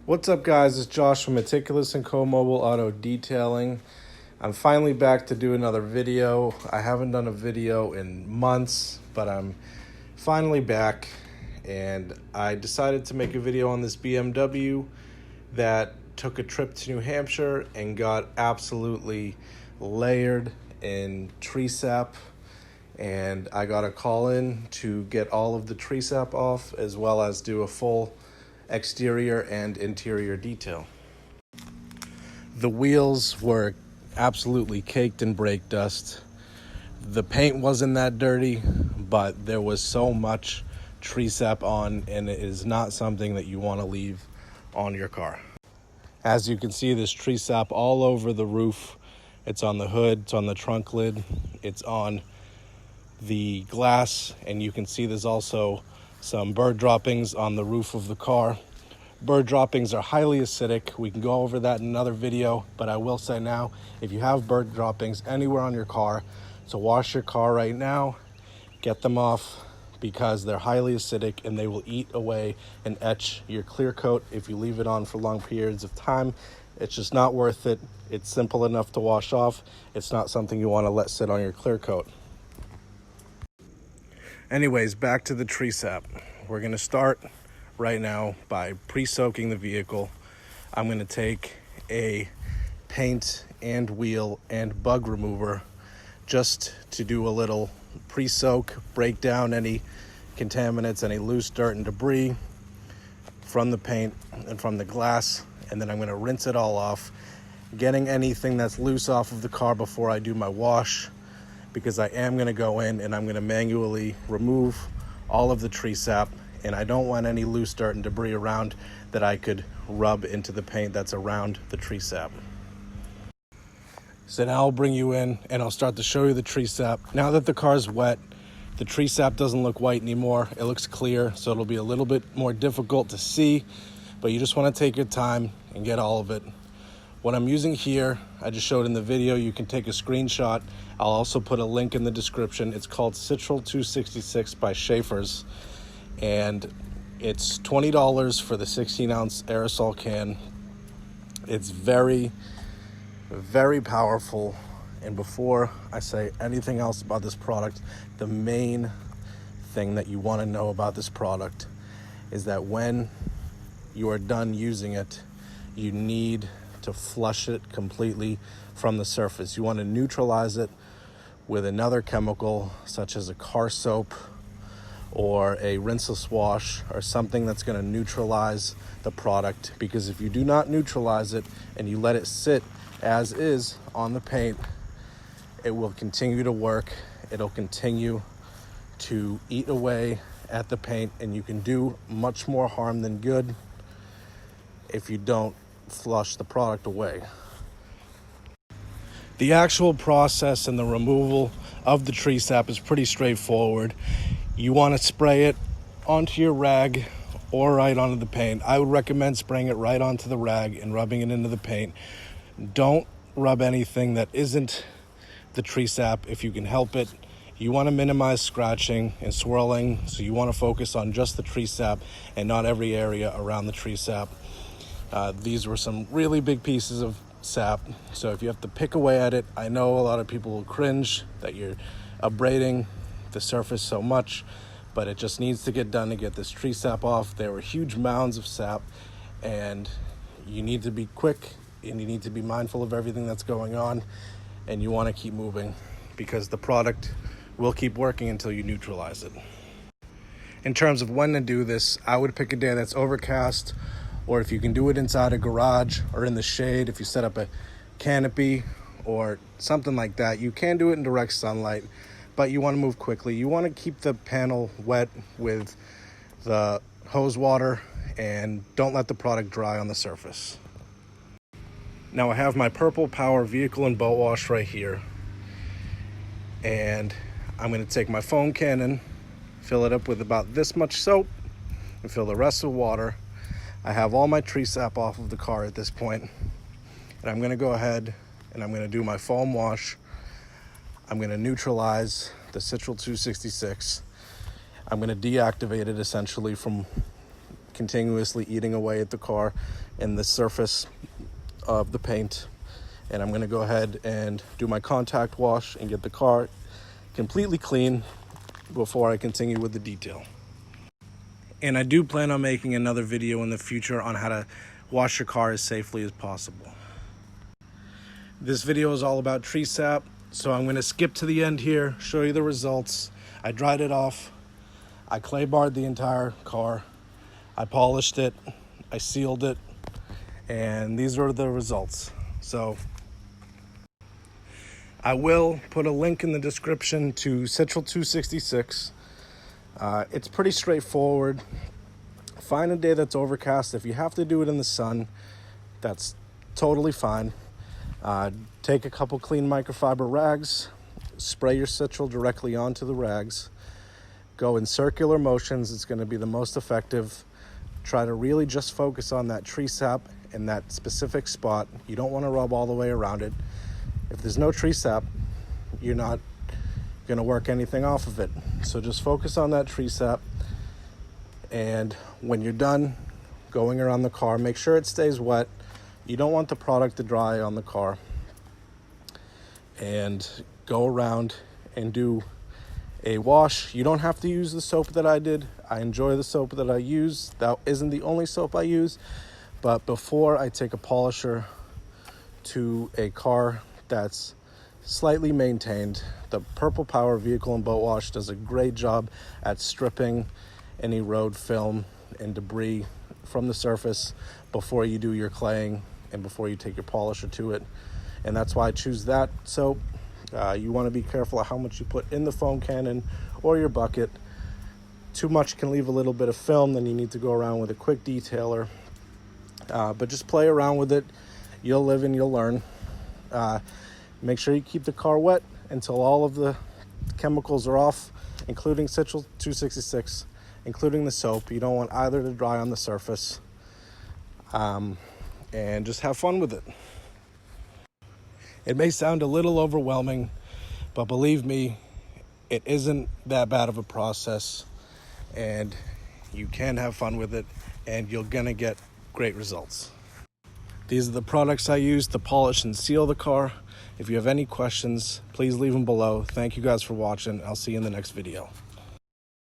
What's up, guys? It's Josh from Meticulous and Co-Mobile Auto Detailing. I'm finally back to do another video. I haven't done a video in months, but I'm finally back, and I decided to make a video on this BMW that took a trip to New Hampshire and got absolutely layered in tree sap. And I got a call in to get all of the tree sap off, as well as do a full exterior and interior detail. The wheels were absolutely caked in brake dust. The paint wasn't that dirty, but there was so much tree sap on, and it is not something that you want to leave on your car. As you can see, there's tree sap all over the roof. It's on the hood, it's on the trunk lid, it's on the glass, and you can see there's also some bird droppings on the roof of the car. Bird droppings are highly acidic. We can go over that in another video, but I will say now, if you have bird droppings anywhere on your car, so wash your car right now, get them off, because they're highly acidic and they will eat away and etch your clear coat if you leave it on for long periods of time. It's just not worth it. It's simple enough to wash off. It's not something you want to let sit on your clear coat. Anyways, back to the tree sap. We're going to start right now by pre-soaking the vehicle. I'm going to take a paint and wheel and bug remover just to do a little pre-soak, break down any contaminants, any loose dirt and debris from the paint and from the glass, and then I'm going to rinse it all off, getting anything that's loose off of the car before I do my wash, because I am going to go in and I'm going to manually remove all of the tree sap, and I don't want any loose dirt and debris around that I could rub into the paint that's around the tree sap. So now I'll bring you in and I'll start to show you the tree sap. Now that the car's wet, the tree sap doesn't look white anymore. It looks clear, so it'll be a little bit more difficult to see, but you just want to take your time and get all of it. What I'm using here, I just showed in the video. You can take a screenshot. I'll also put a link in the description. It's called Citrol 266 by Schaefer's, and it's $20 for the 16-ounce aerosol can. It's very, very powerful. And before I say anything else about this product, the main thing that you want to know about this product is that when you are done using it, you need to flush it completely from the surface. You want to neutralize it with another chemical, such as a car soap or a rinseless wash, or something that's going to neutralize the product. Because if you do not neutralize it and you let it sit as is on the paint, it will continue to work. It'll continue to eat away at the paint, and you can do much more harm than good if you don't flush the product away. The actual process and the removal of the tree sap is pretty straightforward. You want to spray it onto your rag or right onto the paint. I would recommend spraying it right onto the rag and rubbing it into the paint. Don't rub anything that isn't the tree sap if you can help it. You want to minimize scratching and swirling, so you want to focus on just the tree sap and not every area around the tree sap. These were some really big pieces of sap, so if you have to pick away at it, I know a lot of people will cringe that you're abrading the surface so much, but it just needs to get done to get this tree sap off. There were huge mounds of sap, and you need to be quick and you need to be mindful of everything that's going on, and you want to keep moving because the product will keep working until you neutralize it. In terms of when to do this, I would pick a day that's overcast, or if you can do it inside a garage or in the shade, if you set up a canopy or something like that. You can do it in direct sunlight, but you want to move quickly. You want to keep the panel wet with the hose water and don't let the product dry on the surface. Now I have my Purple Power vehicle and boat wash right here, and I'm going to take my foam cannon, fill it up with about this much soap, and fill the rest with water. I have all my tree sap off of the car at this point, and I'm going to go ahead and I'm going to do my foam wash. I'm going to neutralize the Citrol 266. I'm going to deactivate it essentially from continuously eating away at the car and the surface of the paint. And I'm gonna go ahead and do my contact wash and get the car completely clean before I continue with the detail. And I do plan on making another video in the future on how to wash your car as safely as possible. This video is all about tree sap, so I'm going to skip to the end here, show you the results. I dried it off, I clay barred the entire car, I polished it, I sealed it, and these are the results. So I will put a link in the description to Citrol 266. It's pretty straightforward. Find a day that's overcast. If you have to do it in the sun, that's totally fine. Take a couple clean microfiber rags, spray your Citrol directly onto the rags, go in circular motions. It's going to be the most effective. Try to really just focus on that tree sap in that specific spot. You don't want to rub all the way around it. If there's no tree sap, you're not going to work anything off of it. So just focus on that tree sap. And when you're done going around the car, make sure it stays wet. You don't want the product to dry on the car. And go around and do a wash. You don't have to use the soap that I did. I enjoy the soap that I use. That isn't the only soap I use. But before I take a polisher to a car that's slightly maintained, the Purple Power Vehicle and Boat Wash does a great job at stripping any road film and debris from the surface before you do your claying and before you take your polisher to it. And that's why I choose that soap. You want to be careful of how much you put in the foam cannon or your bucket. Too much can leave a little bit of film, then you need to go around with a quick detailer. But just play around with it. You'll live and you'll learn. Make sure you keep the car wet until all of the chemicals are off, including Citrol 266, including the soap. You don't want either to dry on the surface. And just have fun with it. It may sound a little overwhelming, but believe me, it isn't that bad of a process, and you can have fun with it, and you're gonna get great results. These are the products I use to polish and seal the car. If you have any questions, please leave them below. Thank you guys for watching. I'll see you in the next video.